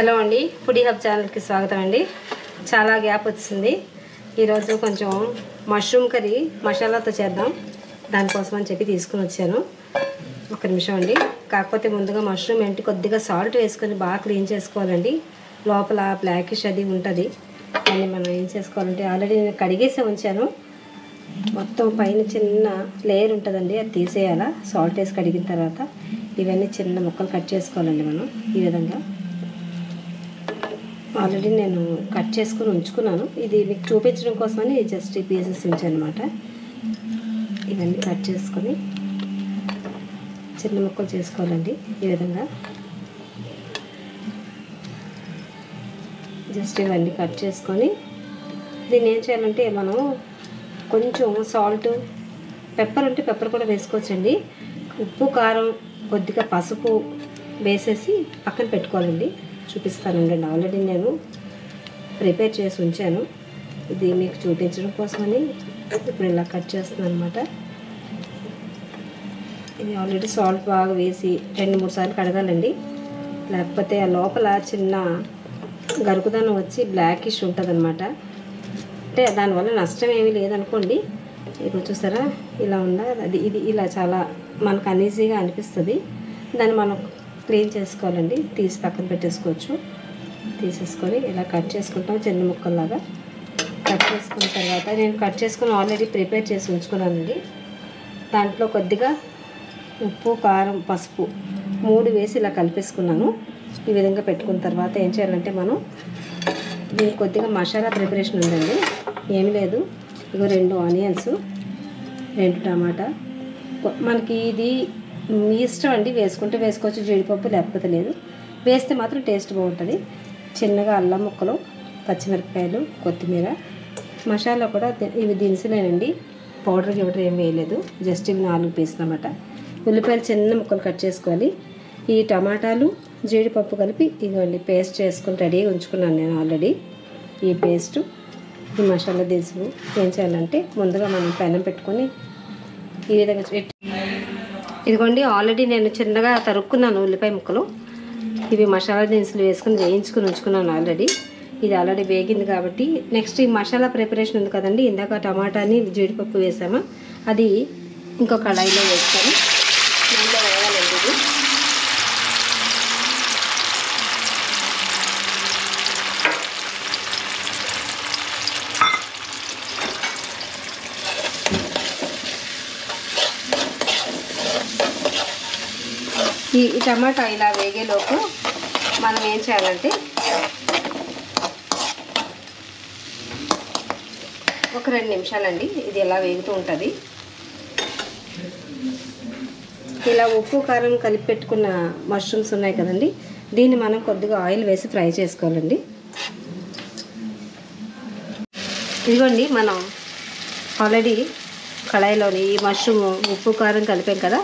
Hello అండి, foodie hub ఛానల్కి స్వాగతం అండి. చాలా గ్యాప్ వచ్చింది. ఈరోజు కొంచెం మష్రూమ్ కర్రీ మసాలాతో చేద్దాం, దానికోసం అని చెప్పి తీసుకుని వచ్చాను. ఒక నిమిషం అండి. కాకపోతే ముందుగా మష్రూమ్ ఏంటి కొద్దిగా సాల్ట్ వేసుకొని బాగా క్లీన్ చేసుకోవాలండి. లోపల బ్లాకిష్ అది ఉంటుంది. దాన్ని మనం ఏం చేసుకోవాలంటే ఆల్రెడీ నేను కడిగేసే ఉంచాను. మొత్తం పైన చిన్న లేయర్ ఉంటుందండి, అది తీసేయాలా సాల్ట్ వేసి కడిగిన తర్వాత. ఇవన్నీ చిన్న ముక్కలు కట్ చేసుకోవాలండి మనం ఈ విధంగా. ఆల్రెడీ నేను కట్ చేసుకొని ఉంచుకున్నాను. ఇది మీకు చూపించడం కోసమని జస్ట్ ఈ పీసెస్ ఉంచాను అనమాట. ఇవన్నీ కట్ చేసుకొని చిన్న ముక్కలు చేసుకోవాలండి ఈ విధంగా. జస్ట్ ఇవన్నీ కట్ చేసుకొని దీన్ని ఏం చేయాలంటే మనం కొంచెం సాల్ట్, పెప్పర్ ఉంటే పెప్పర్ కూడా వేసుకోవచ్చండి. ఉప్పు, కారం, కొద్దిగా పసుపు వేసేసి పక్కన పెట్టుకోవాలండి. చూపిస్తానండి. ఆల్రెడీ నేను ప్రిపేర్ చేసి ఉంచాను. ఇది మీకు చూపించడం కోసమని ఇప్పుడు ఇలా కట్ చేస్తున్నాను అనమాట. ఇది ఆల్రెడీ సాల్ట్ బాగా వేసి 2-3 సార్లు కడగాలండి. లేకపోతే ఆ లోపల చిన్న గరుకుదనం వచ్చి బ్లాకిష్ ఉంటుంది అనమాట. అంటే దానివల్ల నష్టం ఏమీ లేదనుకోండి. ఇప్పుడు చూసారా ఇలా ఉందా, అది ఇది ఇలా చాలా మనకు అన్ఈజీగా అనిపిస్తుంది. దాన్ని మనం క్లీన్ చేసుకోవాలండి. తీసి పక్కన పెట్టేసుకోవచ్చు. తీసేసుకొని ఇలా కట్ చేసుకుంటాం చిన్న ముక్కల్లాగా. కట్ చేసుకున్న తర్వాత నేను కట్ చేసుకుని ఆల్రెడీ ప్రిపేర్ చేసి ఉంచుకున్నానండి. దాంట్లో కొద్దిగా ఉప్పు, కారం, పసుపు 3 వేసి ఇలా కలిపేసుకున్నాను. ఈ విధంగా పెట్టుకున్న తర్వాత ఏం చేయాలంటే మనం దీనికి కొద్దిగా మసాలా ప్రిపరేషన్ ఉందండి. ఏమి లేదు, ఇగో 2 ఆనియన్స్, 2 టమాటా. మనకి ఇది మీ ఇష్టం అండి, వేసుకుంటే వేసుకోవచ్చు జీడిపప్పు, లేకపోతే లేదు. వేస్తే మాత్రం టేస్ట్ బాగుంటుంది. చిన్నగా అల్లం ముక్కలు, పచ్చిమిరపకాయలు, కొత్తిమీర. మసాలా కూడా ఇవి దినుసులేనండి, పౌడర్ గివటర్ ఏం వేయలేదు. జస్ట్ ఇవి 4 పీసులు అన్నమాట. ఉల్లిపాయలు చిన్న ముక్కలు కట్ చేసుకోవాలి. ఈ టమాటాలు, జీడిపప్పు కలిపి ఇదిగోండి పేస్ట్ చేసుకుని రెడీగా ఉంచుకున్నాను నేను ఆల్రెడీ. ఈ పేస్టు, ఈ మసాలా దినుసులు ఏం చేయాలంటే ముందుగా మనం పెనం పెట్టుకొని ఈ విధంగా ఇదిగోండి ఆల్రెడీ నేను చిన్నగా తరుక్కున్నాను ఉల్లిపాయ ముక్కలు. ఇవి మసాలా దినుసులు వేసుకుని వేయించుకుని ఉంచుకున్నాను ఆల్రెడీ. ఇది ఆల్రెడీ వేగింది కాబట్టి నెక్స్ట్ ఈ మసాలా ప్రిపరేషన్ ఉంది కదండి, ఇందాక టమాటాని జీడిపప్పు వేసామా, అది ఇంకో కడాయిలో వేస్తాను. దాంట్లో వేయాలండి ఇది. ఈ టమాటా ఇలా వేగేలోపు మనం ఏం చేయాలంటే ఒక 2 నిమిషాలండి ఇది ఇలా వేగుతూ ఉంటుంది. ఇలా ఉప్పు, కారం కలిపి పెట్టుకున్న మష్రూమ్స్ ఉన్నాయి కదండి, దీన్ని మనం కొద్దిగా ఆయిల్ వేసి ఫ్రై చేసుకోవాలండి. ఇదిగోండి మనం ఆల్రెడీ కళాయిలోని ఈ మష్రూమ్ ఉప్పు, కారం కలిపాం కదా,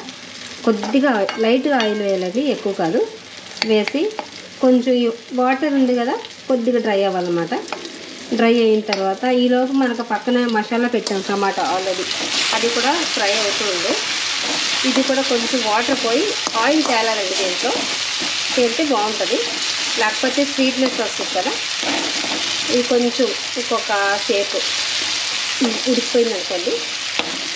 కొద్దిగా లైట్గా ఆయిల్ వేయాలండి, ఎక్కువ కాదు. వేసి కొంచెం వాటర్ ఉంది కదా కొద్దిగా డ్రై అవ్వాలన్నమాట. డ్రై అయిన తర్వాత ఈలోపు మనకు పక్కన మసాలా పెట్టాం టమాటా ఆల్రెడీ, అది కూడా ఫ్రై అవుతుంది. ఇది కూడా కొంచెం వాటర్ పోయి ఆయిల్ తేలాలండి దీంట్లో, తేలితే బాగుంటుంది. లేకపోతే స్వీట్నెస్ వస్తుంది కదా. ఇది కొంచెం ఇంకొక సేపు ఉడికిపోయింది అనుకోండి.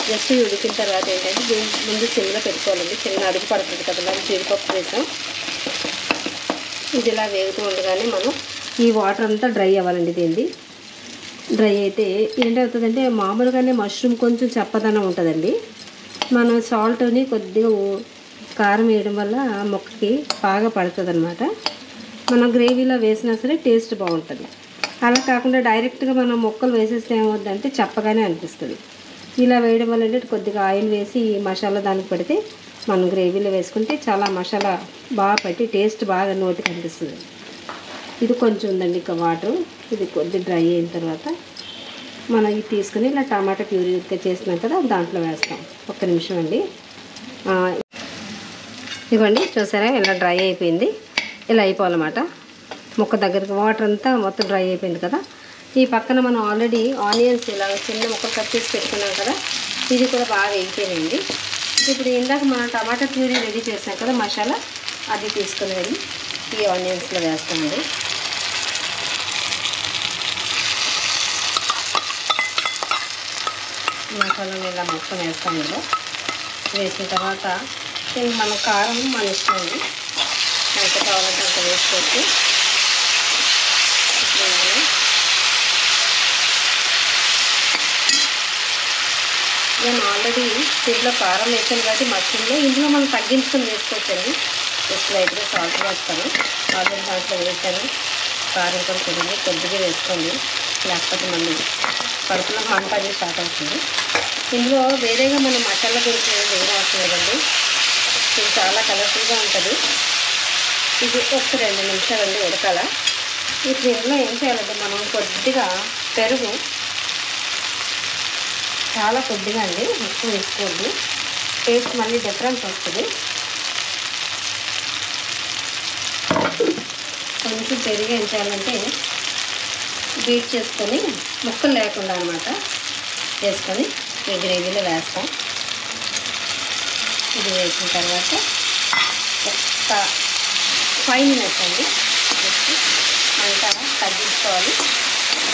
జస్ట్ ఉడికిన తర్వాత ఏంటంటే దీని ముందు సిమ్లో పెట్టుకోవాలండి. చిన్న అడుగు పడుతుంది కదా, మనం జీడిపప్పు వేసాం. ఇది ఇలా వేగుతూ ఉండగానే మనం ఈ వాటర్ అంతా డ్రై అవ్వాలండి. దీన్ని డ్రై అయితే ఏంటవుతుందంటే మామూలుగానే మష్రూమ్ కొంచెం చప్పదనం ఉంటుందండి. మనం సాల్ట్ని కొద్దిగా కారం వేయడం వల్ల మొక్కకి బాగా పడుతుంది అనమాట. మనం గ్రేవీలో వేసినా సరే టేస్ట్ బాగుంటుంది. అలా కాకుండా డైరెక్ట్గా మనం ముక్కలు వేసేస్తే ఏమవుతుందంటే చప్పగానే అనిపిస్తుంది. ఇలా వేయడం వల్ల అంటే కొద్దిగా ఆయిల్ వేసి మసాలా దానికి పెడితే మనం గ్రేవీలో వేసుకుంటే చాలా మసాలా బాగా పట్టి టేస్ట్ బాగా నోటికి అనిపిస్తుంది. ఇది కొంచెం ఉందండి ఇంకా వాటర్. ఇది కొద్దిగా డ్రై అయిన తర్వాత మనం ఇది తీసుకుని ఇలా టమాటా ప్యూరీ చేసినాం కదా దాంట్లో వేస్తాం. 1 నిమిషం అండి. ఇవ్వండి చూసారా ఇలా డ్రై అయిపోయింది. ఇలా అయిపోవాలన్నమాట. ముక్క దగ్గరికి వాటర్ అంతా మొత్తం డ్రై అయిపోయింది కదా. ఈ పక్కన మనం ఆల్రెడీ ఆనియన్స్ ఇలా చిన్న ముక్కలు కట్ చేసి పెట్టుకున్నాం కదా, ఇది కూడా బాగా వేగిపోయింది. ఇప్పుడు ఇందాక మనం టమాటా ప్యూరీ రెడీ చేసాం కదా మసాలా, అది తీసుకుని వెళ్ళి ఈ ఆనియన్స్లో వేస్తామండి. మసాలాలు ఇలా మొత్తం వేస్తాం. ఇందులో వేసిన తర్వాత మనం కారం మన ఇష్టం అండి, ఎంత కావాలంటే అంత వేసుకోవచ్చు. నేను ఆల్రెడీ దీంట్లో కారం వేసాను కాబట్టి మష్రూమ్లో ఇందులో మనం తగ్గించుకొని వేసుకోవచ్చండి. జస్ట్ లైట్గా సాల్ట్ వేస్తాను. ఆల్రెడీ దాంట్లో వేసాను. కారం కూడా కొద్దిగా వేసుకోండి, లేకపోతే మళ్ళీ కడుపులో మంట అది స్టార్ట్ అవుతుంది. ఇందులో వేరేగా మనం మసాలా దొరికినది ఏం అవసరం లేదండి. ఇది చాలా కలర్ఫుల్గా ఉంటుంది. ఇది ఒక 2 నిమిషాలండి ఉడకాల. ఇప్పుడు ఇందులో ఏం చేయాలంటే మనం కొద్దిగా పెరుగు, చాలా కొద్దిగా అండి, ఎక్కువ వేసుకోండి, టేస్ట్ మళ్ళీ డిఫరెన్స్ వస్తుంది. కొంచెం పెరుగు ఏం చేయాలంటే బీట్ చేసుకొని ముక్కలు లేకుండా అనమాట వేసుకొని ఈ గ్రేవీలో వేస్తాం. ఇది వేసిన తర్వాత ఒక 5 మినిట్స్ అండి అంతా తగ్గించుకోవాలి.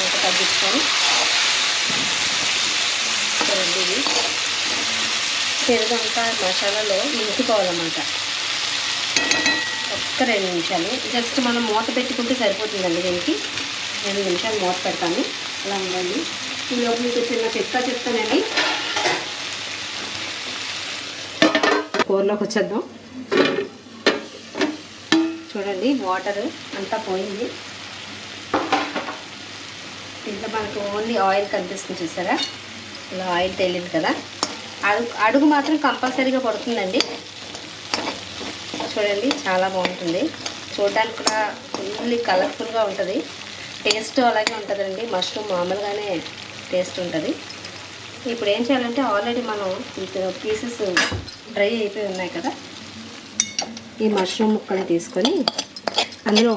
అంత తగ్గించుకొని ఇది పెరుగు అంతా మసాలాలో ఇంకిపోవాలన్నమాట. ఒక్క 2 నిమిషాలు జస్ట్ మనం మూత పెట్టుకుంటే సరిపోతుందండి. దీనికి 2 నిమిషాలు మూత పెడతాను. అలా ఉండండి. ఇందులో మీకు చిన్న చిట్కా చెప్తానండి. కూరలోకి వచ్చేద్దాం. చూడండి, వాటర్ అంతా పోయింది. దీంట్లో మనకు ఓన్లీ ఆయిల్ కనిపిస్తుంది, చూసారా? ఇలా ఆయిల్ తేలింది కదా. అడుగు మాత్రం కంపల్సరీగా పడుతుందండి. చూడండి, చాలా బాగుంటుంది. చూడడానికి కూడా ఫుల్లీ కలర్ఫుల్గా ఉంటుంది. టేస్ట్ అలాగే ఉంటుందండి. మష్రూమ్ మామూలుగానే టేస్ట్ ఉంటుంది. ఇప్పుడు ఏం చేయాలంటే ఆల్రెడీ మనం పీసెస్ డ్రై అయిపోయి ఉన్నాయి కదా, ఈ మష్రూమ్ ముక్కలు తీసుకొని అందులో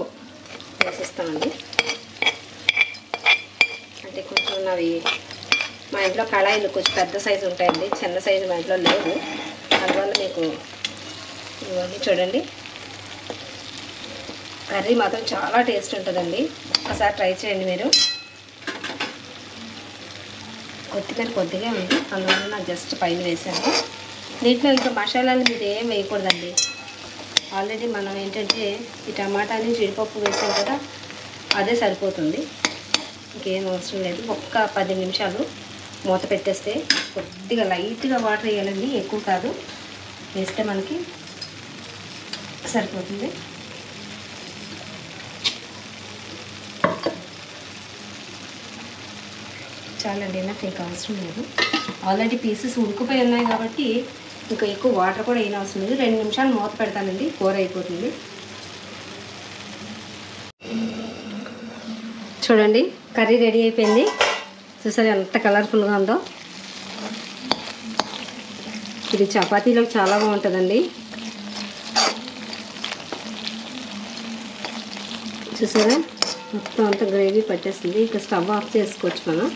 వేసేస్తామండి. అంటే కొంచెం అవి మా ఇంట్లో కళాయిలు కొంచెం పెద్ద సైజు ఉంటాయండి, చిన్న సైజు మా ఇంట్లో లేవు. అందువల్ల మీకు ఇవన్నీ చూడండి. కర్రీ మాత్రం చాలా టేస్ట్ ఉంటుందండి. ఒకసారి ట్రై చేయండి మీరు. కొత్తిమీర కొద్దిగా ఉంది, అందువల్ల నాకు జస్ట్ పైన వేసాను. దీంట్లో ఇంకా మసాలాలు మీరు ఏం వేయకూడదండి. ఆల్రెడీ మనం ఏంటంటే ఈ టమాటాని జీడిపప్పు వేసాం కదా, అదే సరిపోతుంది. ఇంకేం అవసరం లేదు. ఒక్క 10 నిమిషాలు మూత పెట్టేస్తే, కొద్దిగా లైట్గా వాటర్ వేయాలండి, ఎక్కువ కాదు, వేస్తే మనకి సరిపోతుంది. చాలండి, నాకు ఇంకా అవసరం లేదు. ఆల్రెడీ పీసెస్ ఉడికిపోయి ఉన్నాయి కాబట్టి ఇంకా ఎక్కువ వాటర్ కూడా ఏం అవసరం లేదు. 2 నిమిషాలు మూత పెడతానండి, కూర అయిపోతుంది. చూడండి, కర్రీ రెడీ అయిపోయింది. చూసారు ఎంత కలర్ఫుల్గా ఉందో. ఇది చపాతీలోకి చాలా బాగుంటుందండి. చూసారా, మొత్తం అంతా గ్రేవీ పట్టేస్తుంది. ఇక స్టవ్ ఆఫ్ చేసుకోవచ్చు. మనం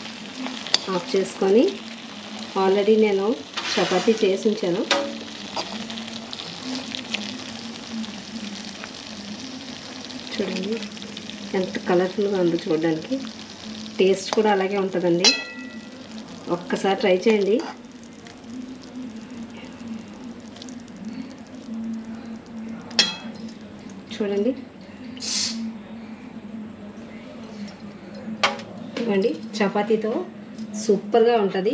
ఆఫ్ చేసుకొని ఆల్రెడీ నేను చపాతీ చేసి ఉంచాను. చూడండి ఎంత కలర్ఫుల్గా ఉందో చూడడానికి. టేస్ట్ కూడా అలాగే ఉంటుందండి. ఒక్కసారి ట్రై చేయండి. చూడండి, ఇవ్వండి, చపాతీతో సూపర్గా ఉంటుంది.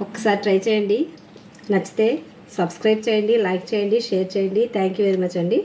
ఒక్కసారి ట్రై చేయండి. నచ్చితే సబ్స్క్రైబ్ చేయండి, లైక్ చేయండి, షేర్ చేయండి. థ్యాంక్ యూ వెరీ మచ్ అండి.